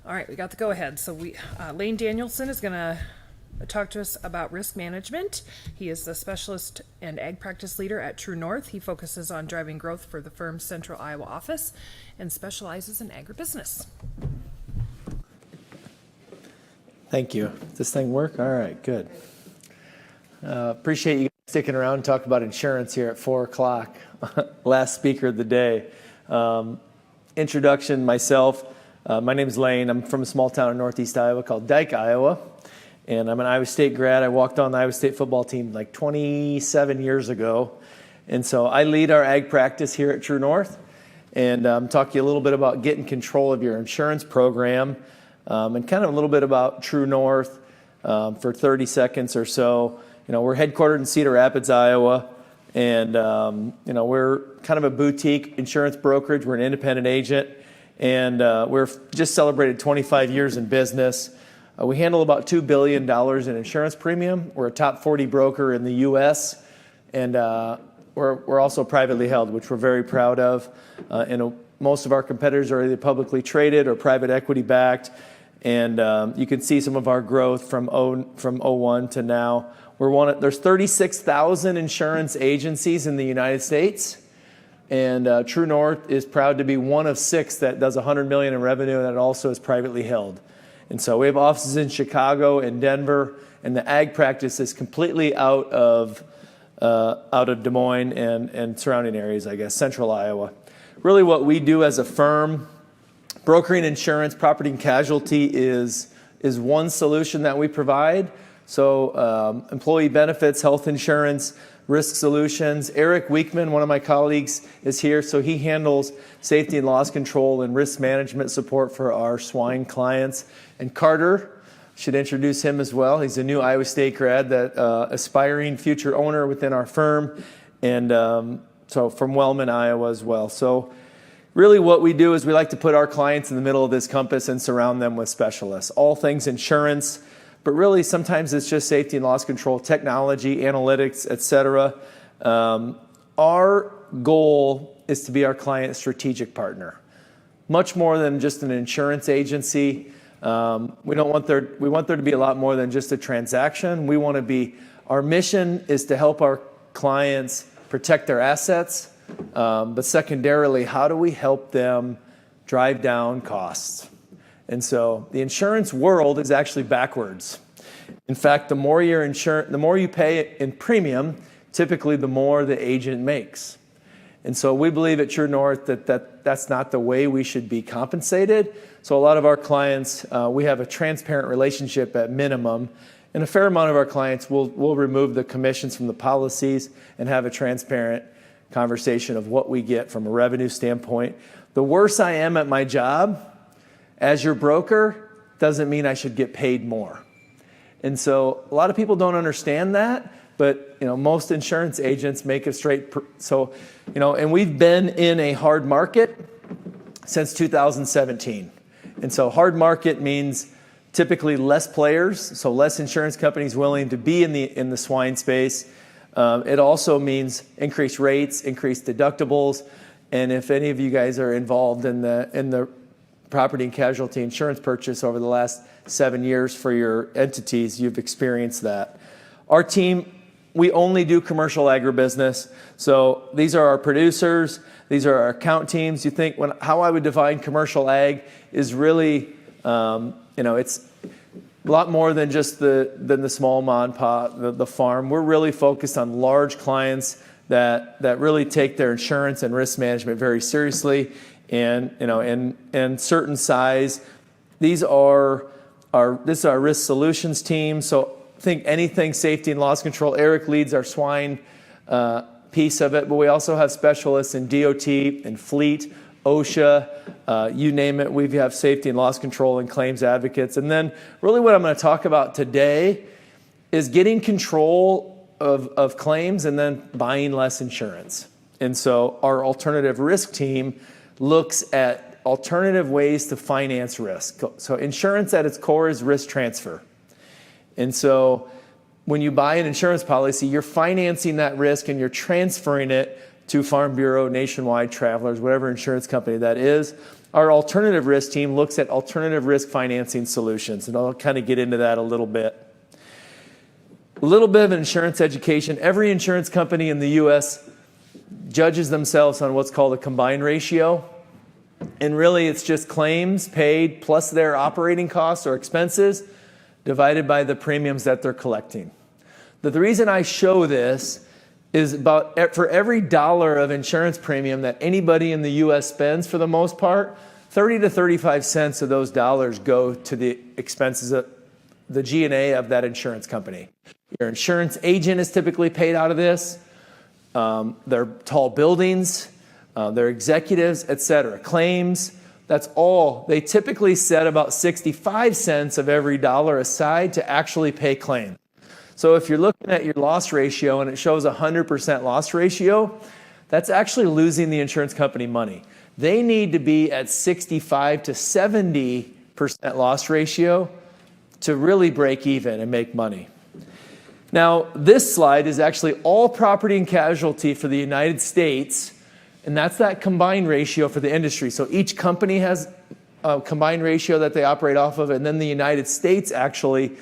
All right, we got the go-ahead. So Lane Danielson is going to talk to us about risk management. He is the specialist and ag practice leader at True North. He focuses on driving growth for the firm's Central Iowa office and specializes in agribusiness. Thank you. Does this thing work? All right, good. Appreciate you sticking around and talk about insurance here at 4 o'clock. Last speaker of the day. Introduction, myself. My name is Lane. I'm from a small town in northeast Iowa called Dike, Iowa. And I'm an Iowa State grad. I walked on the Iowa State football team like 27 years ago. And so I lead our ag practice here at True North. And talk to you a little bit about getting control of your insurance program. And kind of a little bit about True North for 30 seconds or so. You know, we're headquartered in Cedar Rapids, Iowa. And, you know, we're kind of a boutique insurance brokerage. We're an independent agent. And we're just celebrated 25 years in business. We handle about $2 billion in insurance premium. We're a top 40 broker in the U.S. And we're also privately held, which we're very proud of. And most of our competitors are either publicly traded or private equity backed. And you can see some of our growth from 01 to now. There's 36,000 insurance agencies in the United States. And True North is proud to be one of 6 that does $100 million in revenue, and that also is privately held. And so we have offices in Chicago and Denver, and the ag practice is completely out of Des Moines and surrounding areas, I guess, central Iowa. Really what we do as a firm, brokering insurance, property and casualty is one solution that we provide. So employee benefits, health insurance, risk solutions. Eric Weekman, one of my colleagues, is here. So he handles safety and loss control and risk management support for our swine clients. And Carter, should introduce him as well. He's a new Iowa State grad, that aspiring future owner within our firm. And so from Wellman, Iowa as well. So really what we do is we like to put our clients in the middle of this compass and surround them with specialists. All things insurance, but really sometimes it's just safety and loss control, technology, analytics, etc. Our goal is to be our client's strategic partner. Much more than just an insurance agency. We want there to be a lot more than just a transaction. Our mission is to help our clients protect their assets, but secondarily, how do we help them drive down costs? And so the insurance world is actually backwards. In fact, the more you pay in premium, typically the more the agent makes. And so we believe at True North that's not the way we should be compensated. So a lot of our clients, we have a transparent relationship at minimum, and a fair amount of our clients will remove the commissions from the policies and have a transparent conversation of what we get from a revenue standpoint. The worse I am at my job as your broker doesn't mean I should get paid more. And so a lot of people don't understand that, but most insurance agents make it straight. And we've been in a hard market since 2017. And so hard market means typically less players, so less insurance companies willing to be in the swine space. It also means increased rates, increased deductibles, and if any of you guys are involved in the property and casualty insurance purchase over the last 7 years for your entities, you've experienced that. Our team, we only do commercial agribusiness. So these are our producers. These are our account teams. You think how I would define commercial ag is really, it's a lot more than just the small mom and pop, the farm. We're really focused on large clients that really take their insurance and risk management very seriously. And certain size. This is our risk solutions team. So think anything safety and loss control. Eric leads our swine piece of it, but we also have specialists in DOT and fleet, OSHA, you name it. We have safety and loss control and claims advocates. And then really what I'm going to talk about today is getting control of claims and then buying less insurance. And so our alternative risk team looks at alternative ways to finance risk. So insurance at its core is risk transfer. And so when you buy an insurance policy, you're financing that risk and you're transferring it to Farm Bureau, Nationwide, Travelers, whatever insurance company that is. our alternative risk team looks at alternative risk financing solutions, and I'll kind of get into that a little bit. A little bit of insurance education. Every insurance company in the U.S. judges themselves on what's called a combined ratio. And really, it's just claims paid plus their operating costs or expenses divided by the premiums that they're collecting. The reason I show this is for every dollar of insurance premium that anybody in the U.S. spends, for the most part, 30 to 35 cents of those dollars go to the expenses of the G&A of that insurance company. Your insurance agent is typically paid out of this. Their tall buildings, their executives, etc. Claims, that's all. They typically set about 65 cents of every dollar aside to actually pay claims. So if you're looking at your loss ratio and it shows 100% loss ratio, that's actually losing the insurance company money. They need to be at 65 to 70% loss ratio to really break even and make money. Now, this slide is actually all property and casualty for the United States, and that's that combined ratio for the industry. So each company has a combined ratio that they operate off of, and then the United States actually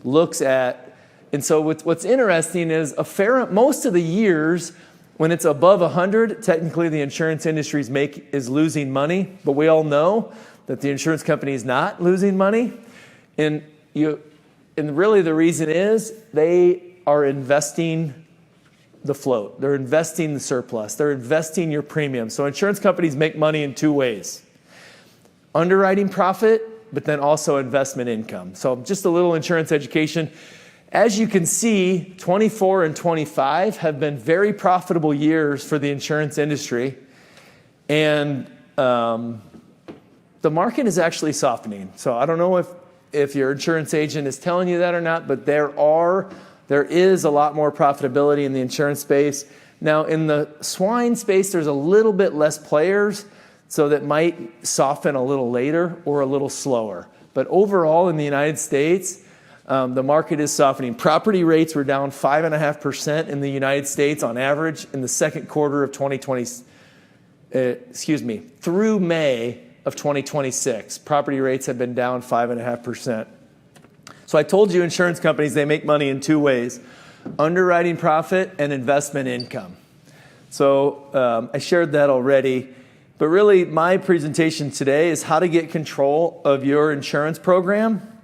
looks at. And so what's interesting is most of the years when it's above 100, technically the insurance industry is losing money, but we all know that the insurance company is not losing money. And really the reason is they are investing the float. They're investing the surplus. They're investing your premium. So insurance companies make money in two ways. Underwriting profit, but then also investment income. So just a little insurance education. As you can see, 24 and 25 have been very profitable years for the insurance industry. And the market is actually softening. So I don't know if your insurance agent is telling you that or not, but there is a lot more profitability in the insurance space. Now, in the swine space, there's a little bit less players, so that might soften a little later or a little slower. But overall, in the United States, the market is softening. Property rates were down 5.5% in the United States on average in the second quarter of 2020, through May of 2026. Property rates have been down 5.5%. So I told you insurance companies, they make money in two ways: underwriting profit and investment income. So I shared that already. But really, my presentation today is how to get control of your insurance program.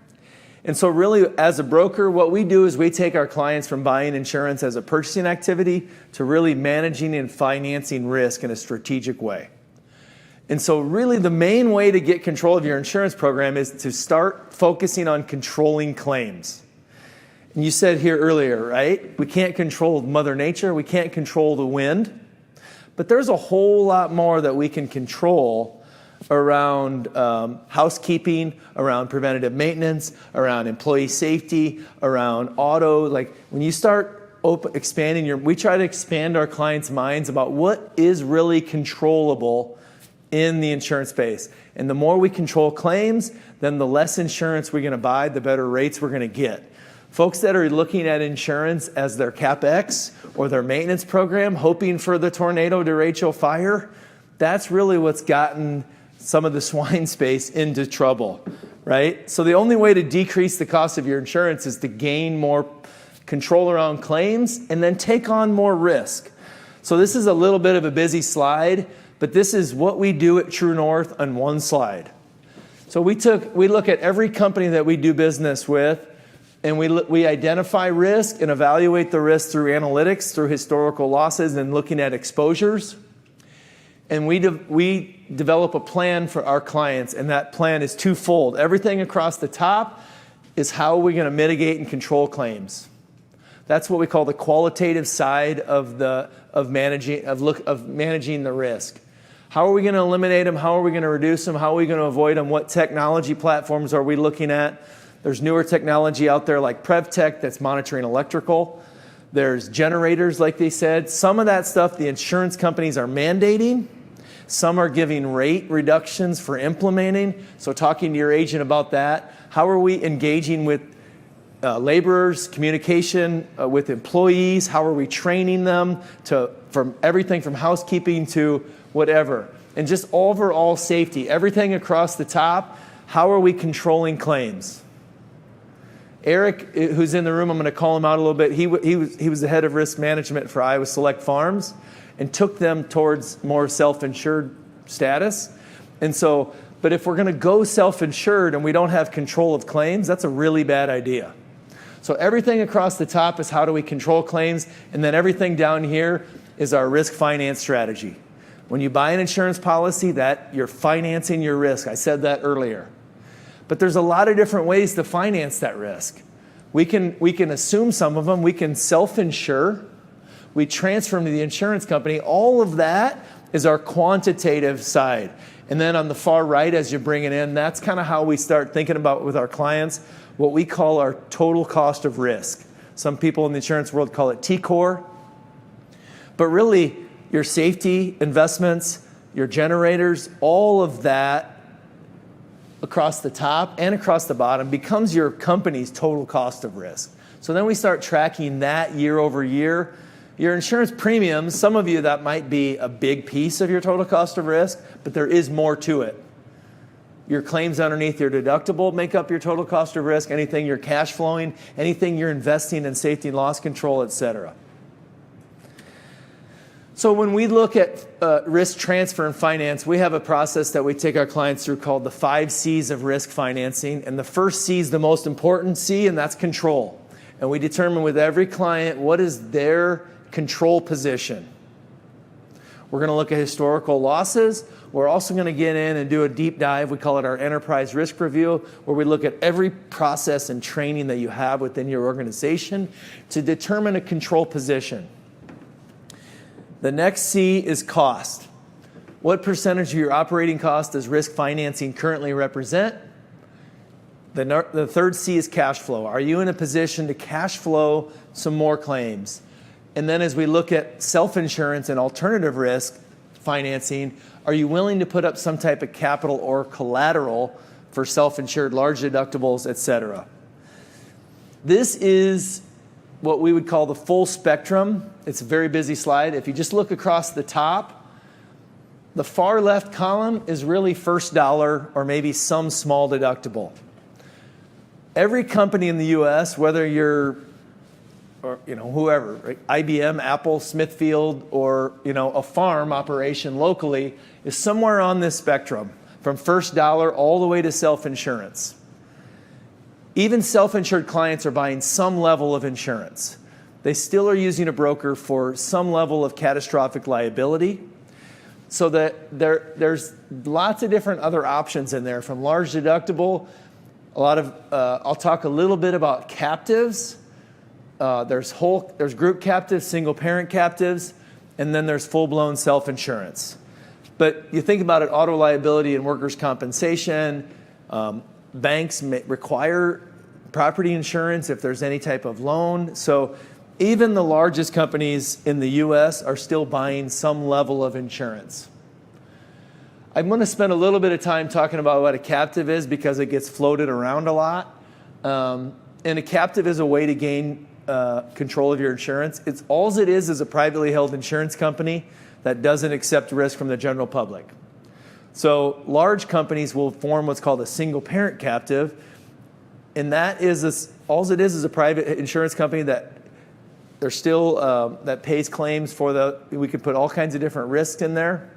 And so really, as a broker, what we do is we take our clients from buying insurance as a purchasing activity to really managing and financing risk in a strategic way. And so really, the main way to get control of your insurance program is to start focusing on controlling claims. And you said here earlier, right? We can't control Mother Nature. We can't control the wind. But there's a whole lot more that we can control around housekeeping, around preventative maintenance, around employee safety, around auto. Like when you start we try to expand our clients' minds about what is really controllable in the insurance space. And the more we control claims, then the less insurance we're going to buy, the better rates we're going to get. Folks that are looking at insurance as their CapEx or their maintenance program, hoping for the tornado derecho fire, that's really what's gotten some of the swine space into trouble, right? So the only way to decrease the cost of your insurance is to gain more control around claims and then take on more risk. So this is a little bit of a busy slide, but this is what we do at True North on one slide. So we look at every company that we do business with, and we identify risk and evaluate the risk through analytics, through historical losses, and looking at exposures. And we develop a plan for our clients, and that plan is twofold. Everything across the top is how we're going to mitigate and control claims. That's what we call the qualitative side of managing the risk. How are we going to eliminate them? How are we going to reduce them? How are we going to avoid them? What technology platforms are we looking at? There's newer technology out there like PrevTech that's monitoring electrical. There's generators, like they said. Some of that stuff the insurance companies are mandating. Some are giving rate reductions for implementing. So talking to your agent about that. How are we engaging with laborers, communication with employees? How are we training them from everything from housekeeping to whatever? and just overall safety, everything across the top, how are we controlling claims? Eric, who's in the room, I'm going to call him out a little bit. He was the head of risk management for Iowa Select Farms and took them towards more self-insured status. And so, but if we're going to go self-insured and we don't have control of claims, that's a really bad idea. So everything across the top is how do we control claims, and then everything down here is our risk finance strategy. When you buy an insurance policy, that you're financing your risk. I said that earlier. But there's a lot of different ways to finance that risk. We can assume some of them. We can self-insure. We transfer them to the insurance company. All of that is our quantitative side. And then on the far right, as you bring it in, that's kind of how we start thinking about with our clients what we call our total cost of risk. Some people in the insurance world call it T-Core. But really, your safety investments, your generators, all of that across the top and across the bottom becomes your company's total cost of risk. So then we start tracking that year over year. Your insurance premiums, some of you that might be a big piece of your total cost of risk, but there is more to it. Your claims underneath your deductible make up your total cost of risk, anything you're cash flowing, anything you're investing in safety and loss control, et cetera. So when we look at risk transfer and finance, we have a process that we take our clients through called the 5 C's of risk financing. And the first C is the most important C, and that's control. And we determine with every client what is their control position. We're going to look at historical losses. We're also going to get in and do a deep dive. We call it our enterprise risk review, where we look at every process and training that you have within your organization to determine a control position. The next C is cost. What percentage of your operating cost does risk financing currently represent? The third C is cash flow. Are you in a position to cash flow some more claims? And then as we look at self-insurance and alternative risk financing, are you willing to put up some type of capital or collateral for self-insured, large deductibles, et cetera? This is what we would call the full spectrum. It's a very busy slide. If you just look across the top, the far left column is really first dollar or maybe some small deductible. Every company in the U.S., whether you're or whoever, right? IBM, Apple, Smithfield, or a farm operation locally, is somewhere on this spectrum, from first dollar all the way to self-insurance. Even self-insured clients are buying some level of insurance. They still are using a broker for some level of catastrophic liability. So that there's lots of different other options in there, from large deductible, I'll talk a little bit about captives. There's group captives, single parent captives, and then there's full-blown self-insurance. But you think about it, auto liability and workers' compensation, banks require property insurance if there's any type of loan. So even the largest companies in the U.S. are still buying some level of insurance. I'm going to spend a little bit of time talking about what a captive is because it gets floated around a lot. And a captive is a way to gain control of your insurance. All it is a privately held insurance company that doesn't accept risk from the general public. So large companies will form what's called a single parent captive, and that is all it is a private insurance company that they're still that pays claims for we could put all kinds of different risks in there.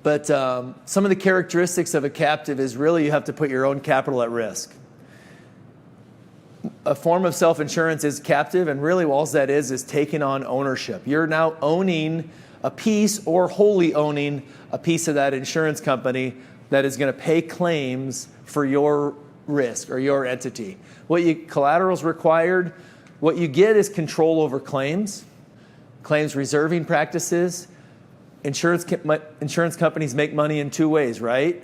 But some of the characteristics of a captive is really you have to put your own capital at risk. A form of self-insurance is captive, and really all that is taking on ownership. You're now owning a piece or wholly owning a piece of that insurance company that is going to pay claims for your risk or your entity. Collateral's required. What you get is control over claims reserving practices. Insurance companies make money in 2 ways, right?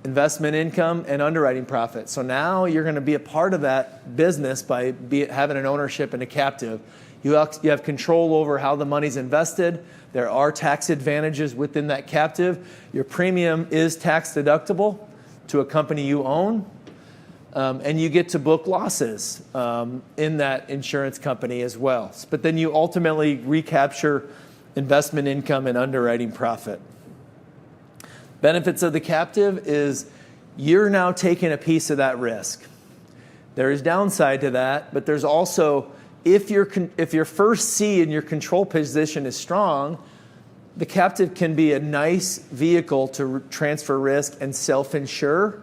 Investment income and underwriting profit. So now you're going to be a part of that business by having an ownership and a captive. You have control over how the money's invested. There are tax advantages within that captive. Your premium is tax deductible to a company you own. And you get to book losses in that insurance company as well. But then you ultimately recapture investment income and underwriting profit. Benefits of the captive is you're now taking a piece of that risk. There is downside to that, but there's also, if your first C in your control position is strong, the captive can be a nice vehicle to transfer risk and self-insure,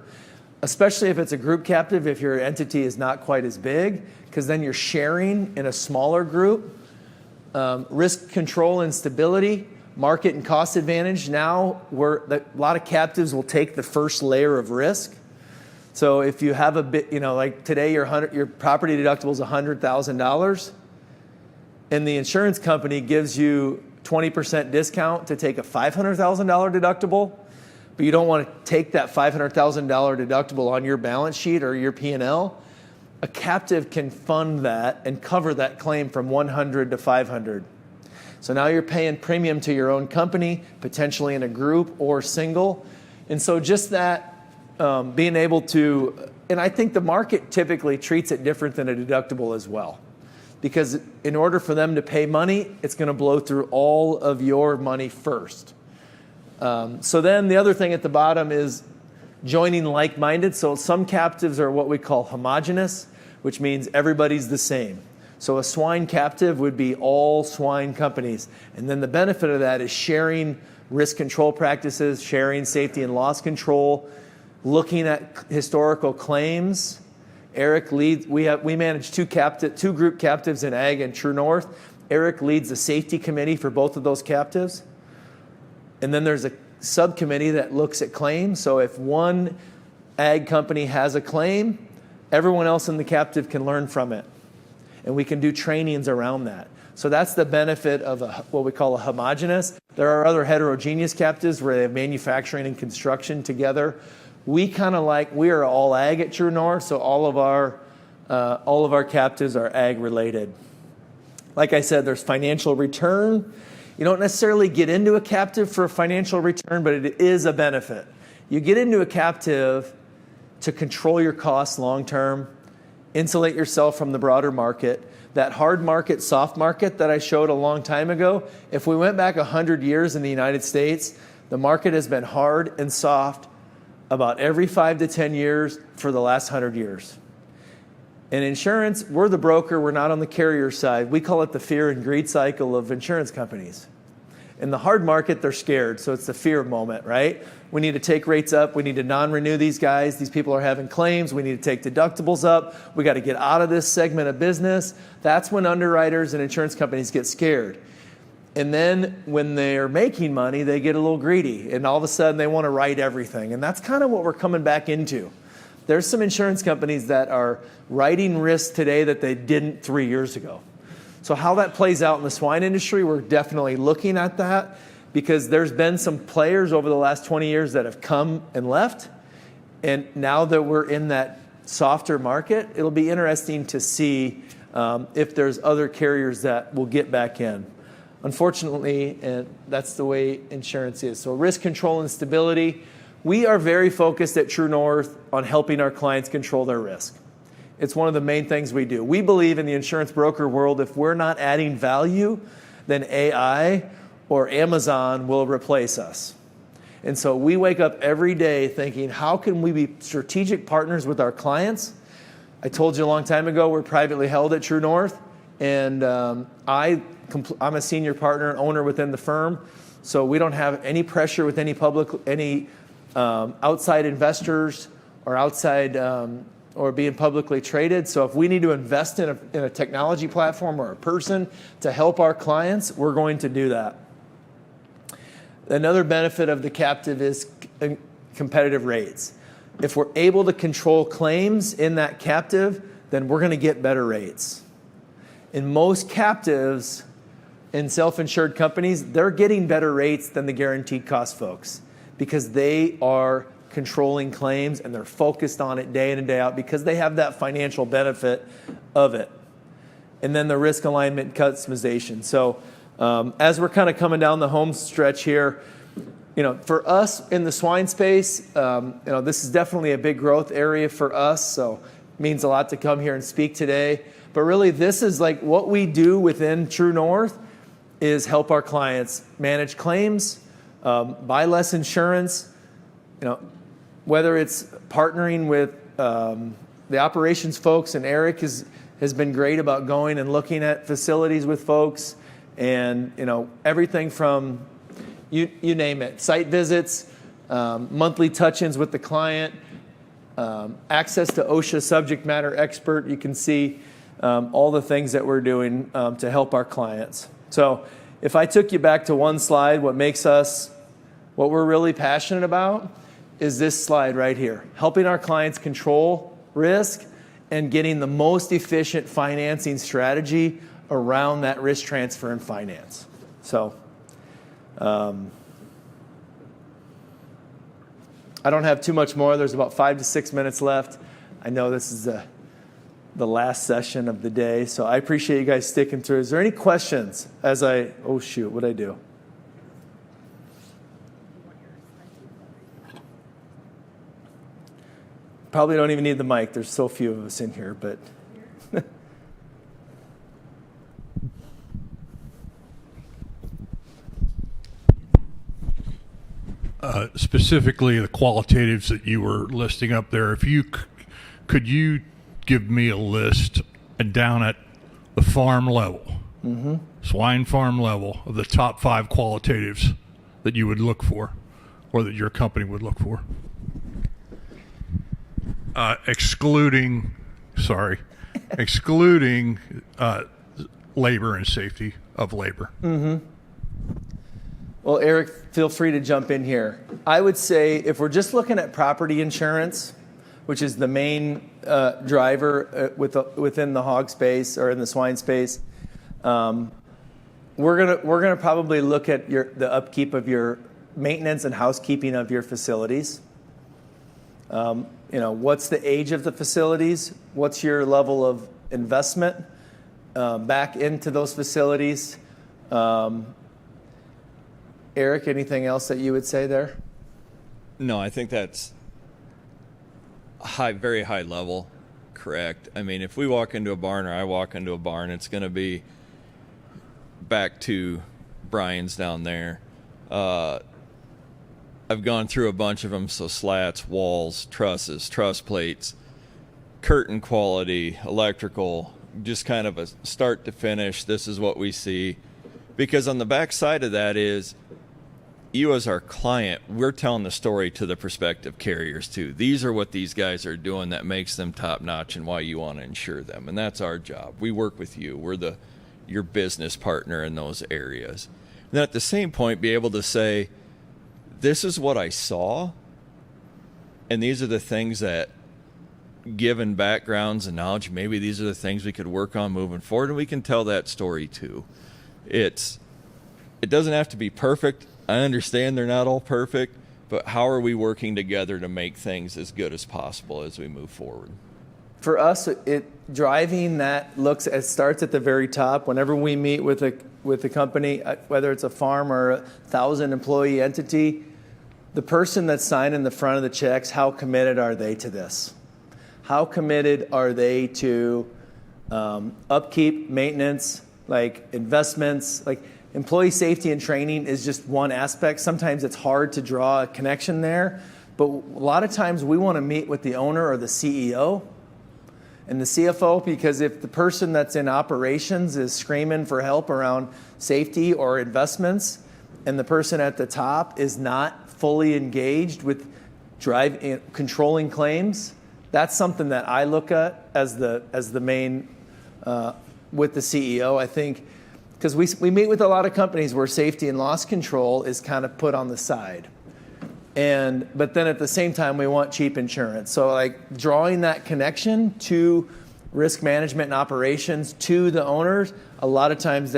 especially if it's a group captive, if your entity is not quite as big, because then you're sharing in a smaller group. Risk control and stability, market and cost advantage. Now, a lot of captives will take the first layer of risk. So if you have a bit, like today, your property deductible is $100,000, and the insurance company gives you 20% discount to take a $500,000 deductible, but you don't want to take that $500,000 deductible on your balance sheet or your P&L, a captive can fund that and cover that claim from $100 to $500. So now you're paying premium to your own company, potentially in a group or single. And so just that being able to, and I think the market typically treats it different than a deductible as well. Because in order for them to pay money, it's going to blow through all of your money first. So then the other thing at the bottom is joining like-minded. So some captives are what we call homogenous, which means everybody's the same. So a swine captive would be all swine companies. And then the benefit of that is sharing risk control practices, sharing safety and loss control, looking at historical claims. Eric leads, we manage two group captives in Ag and True North. Eric leads the safety committee for both of those captives. And then there's a subcommittee that looks at claims. So if one Ag company has a claim, everyone else in the captive can learn from it. And we can do trainings around that. So that's the benefit of what we call a homogenous. There are other heterogeneous captives where they have manufacturing and construction together. We are all Ag at True North, so all of our captives are Ag related. Like I said, there's financial return. You don't necessarily get into a captive for a financial return, but it is a benefit. You get into a captive to control your costs long term, insulate yourself from the broader market. That hard market, soft market that I showed a long time ago, if we went back 100 years in the United States, the market has been hard and soft about every 5 to 10 years for the last 100 years. In insurance, we're the broker, we're not on the carrier side. We call it the fear and greed cycle of insurance companies. In the hard market, they're scared, so it's the fear moment, right? We need to take rates up, we need to non-renew these guys, these people are having claims, we need to take deductibles up, we got to get out of this segment of business. That's when underwriters and insurance companies get scared. And then when they're making money, they get a little greedy, and all of a sudden they want to write everything. And that's kind of what we're coming back into. There's some insurance companies that are writing risk today that they didn't 3 years ago. So how that plays out in the swine industry, we're definitely looking at that, because there's been some players over the last 20 years that have come and left. And now that we're in that softer market, it'll be interesting to see if there's other carriers that will get back in. Unfortunately, and that's the way insurance is. So risk control and stability, we are very focused at True North on helping our clients control their risk. It's one of the main things we do. We believe in the insurance broker world, if we're not adding value, then AI or Amazon will replace us. And so we wake up every day thinking, how can we be strategic partners with our clients? I told you a long time ago, we're privately held at True North, and I'm a senior partner and owner within the firm, so we don't have any pressure with any outside investors or outside or being publicly traded. So if we need to invest in a technology platform or a person to help our clients, we're going to do that. Another benefit of the captive is competitive rates. If we're able to control claims in that captive, then we're going to get better rates. In most captives in self-insured companies, they're getting better rates than the guaranteed cost folks, because they are controlling claims and they're focused on it day in and day out because they have that financial benefit of it. And then the risk alignment customization. So as we're kind of coming down the home stretch here, for us in the swine space, this is definitely a big growth area for us. So it means a lot to come here and speak today. But really, this is like what we do within True North is help our clients manage claims, buy less insurance, whether it's partnering with the operations folks, and Eric has been great about going and looking at facilities with folks, and everything from you name it, site visits, monthly touch-ins with the client, access to OSHA subject matter expert. You can see all the things that we're doing to help our clients. So if I took you back to one slide, what we're really passionate about is this slide right here, helping our clients control risk and getting the most efficient financing strategy around that risk transfer and finance. So I don't have too much more. There's about 5 to 6 minutes left. I know this is the last session of the day, so I appreciate you guys sticking through. Is there any questions what'd I do? Probably don't even need the mic. There's so few of us in here, but. Specifically, the qualitatives that you were listing up there, could you give me a list down at the farm level, swine farm level, of the top 5 qualitatives that you would look for, or that your company would look for? Excluding labor and safety of labor. Well, Eric, feel free to jump in here. I would say if we're just looking at property insurance, which is the main driver within the hog space or in the swine space, we're gonna probably look at the upkeep of your maintenance and housekeeping of your facilities. What's the age of the facilities? What's your level of investment back into those facilities? Eric, anything else that you would say there? No, I think that's very high level, correct. I mean, if we walk into a barn or I walk into a barn, it's going to be back to Brian's down there. I've gone through a bunch of them, so slats, walls, trusses, truss plates, curtain quality, electrical, just kind of a start to finish. This is what we see. Because on the back side of that is, you as our client, we're telling the story to the prospective carriers too. These are what these guys are doing that makes them top notch and why you want to insure them. And that's our job. We work with you. We're your business partner in those areas. And then at the same point, be able to say, this is what I saw, and these are the things that, given backgrounds and knowledge, maybe these are the things we could work on moving forward, and we can tell that story too. It doesn't have to be perfect. I understand they're not all perfect, but how are we working together to make things as good as possible as we move forward? For us, driving that starts at the very top. Whenever we meet with a company, whether it's a farm or a 1,000-employee entity, the person that's signing the front of the checks, how committed are they to this? How committed are they to upkeep, maintenance, like investments, like employee safety and training is just one aspect. Sometimes it's hard to draw a connection there, but a lot of times we want to meet with the owner or the CEO and the CFO, because if the person that's in operations is screaming for help around safety or investments, and the person at the top is not fully engaged with controlling claims, that's something that I look at as the main with the CEO. I think because we meet with a lot of companies where safety and loss control is kind of put on the side, but then at the same time we want cheap insurance. So like drawing that connection to risk management and operations to the owners, a lot of times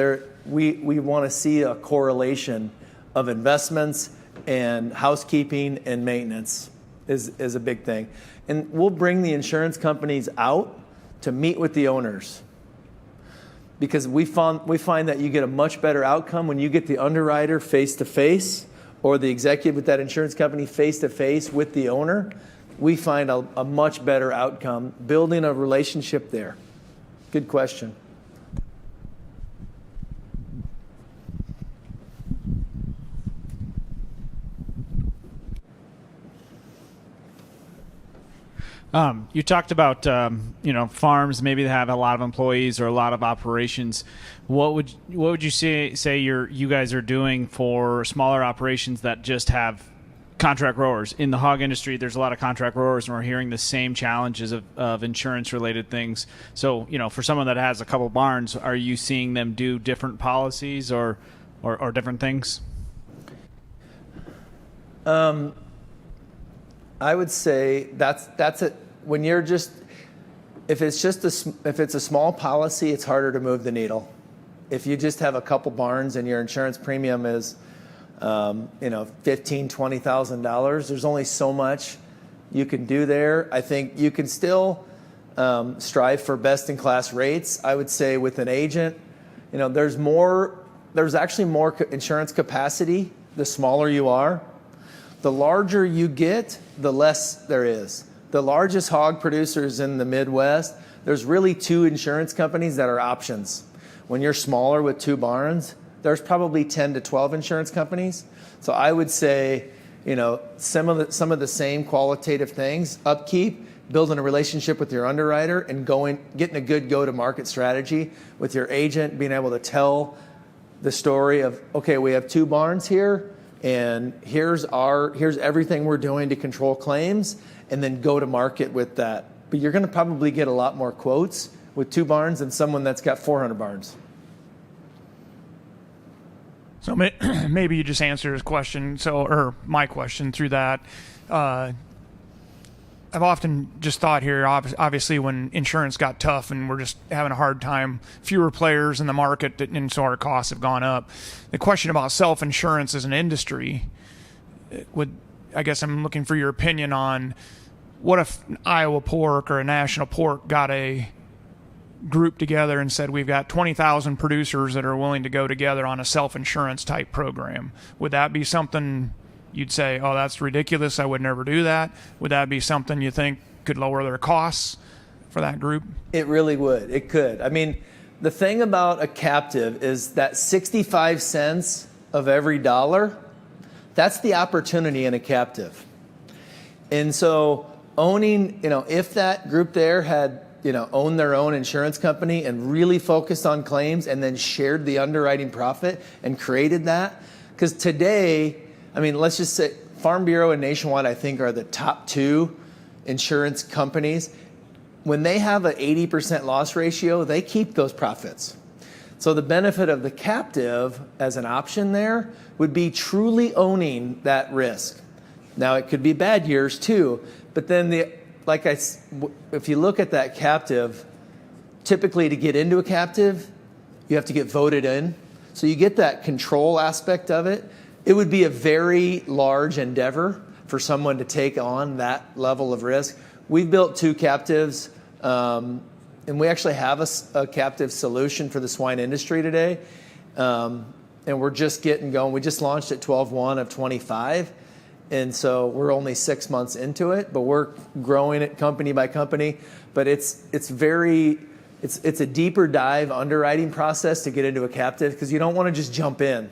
we want to see a correlation of investments and housekeeping and maintenance is a big thing. And we'll bring the insurance companies out to meet with the owners, because we find that you get a much better outcome when you get the underwriter face to face, or the executive with that insurance company face to face with the owner. We find a much better outcome building a relationship there. Good question. You talked about farms maybe that have a lot of employees or a lot of operations. What would you say you guys are doing for smaller operations that just have contract growers? In the hog industry, there's a lot of contract growers, and we're hearing the same challenges of insurance related things. So for someone that has a couple barns, are you seeing them do different policies or different things? I would say that's it. When you're if it's a small policy, it's harder to move the needle. If you just have a couple barns and your insurance premium is, $15,000-$20,000, there's only so much you can do there. I think you can still strive for best in class rates. I would say with an agent, there's actually more insurance capacity the smaller you are. The larger you get, the less there is. The largest hog producers in the Midwest, there's really 2 insurance companies that are options. When you're smaller with 2 barns, there's probably 10 to 12 insurance companies. So I would say, some of the same qualitative things: upkeep, building a relationship with your underwriter, and getting a good go-to-market strategy with your agent, being able to tell the story of, okay, we have 2 barns here, and here's everything we're doing to control claims, and then go to market with that. But you're going to probably get a lot more quotes with 2 barns than someone that's got 400 barns. So maybe you just answered his question, or my question through that. I've often just thought here, obviously, when insurance got tough and we're just having a hard time, fewer players in the market, and so our costs have gone up. The question about self-insurance as an industry, I guess I'm looking for your opinion on what if an Iowa Pork or a National Pork got a group together and said, we've got 20,000 producers that are willing to go together on a self-insurance type program. Would that be something you'd say, oh, that's ridiculous, I would never do that? Would that be something you think could lower their costs for that group? It really would. It could. I mean, the thing about a captive is that 65 cents of every dollar, that's the opportunity in a captive. And so owning, if that group there had owned their own insurance company and really focused on claims and then shared the underwriting profit and created that. Because today, let's just say Farm Bureau and Nationwide, I think, are the top 2 insurance companies. When they have an 80% loss ratio, they keep those profits. So the benefit of the captive as an option there would be truly owning that risk. Now, it could be bad years too, but then if you look at that captive, typically to get into a captive, you have to get voted in. So you get that control aspect of it. It would be a very large endeavor for someone to take on that level of risk. We've built 2 captives, and we actually have a captive solution for the swine industry today. And we're just getting going. We just launched at 12/1 of 25. And so we're only 6 months into it, but we're growing it company by company. But it's a deeper dive underwriting process to get into a captive, because you don't want to just jump in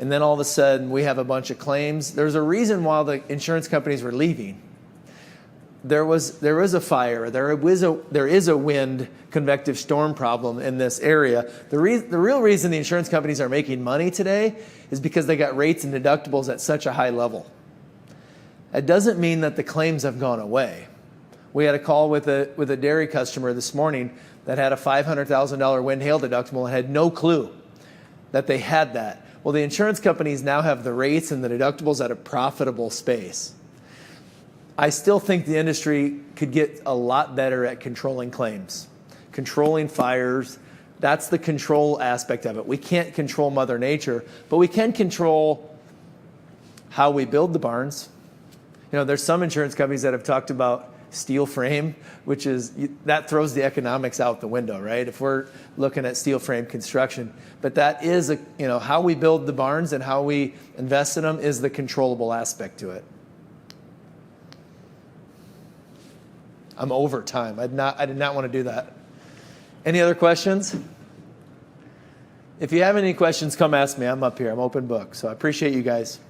and then all of a sudden we have a bunch of claims. There's a reason why the insurance companies were leaving. There was a fire. There is a wind convective storm problem in this area. The real reason the insurance companies are making money today is because they got rates and deductibles at such a high level. It doesn't mean that the claims have gone away. We had a call with a dairy customer this morning that had a $500,000 wind hail deductible and had no clue that they had that. Well, the insurance companies now have the rates and the deductibles at a profitable space. I still think the industry could get a lot better at controlling claims, controlling fires. That's the control aspect of it. We can't control Mother Nature, but we can control how we build the barns. There's some insurance companies that have talked about steel frame, that throws the economics out the window, right? If we're looking at steel frame construction. But that is how we build the barns and how we invest in them is the controllable aspect to it. I'm over time. I did not want to do that. Any other questions? If you have any questions, come ask me. I'm up here. I'm open book. So I appreciate you guys.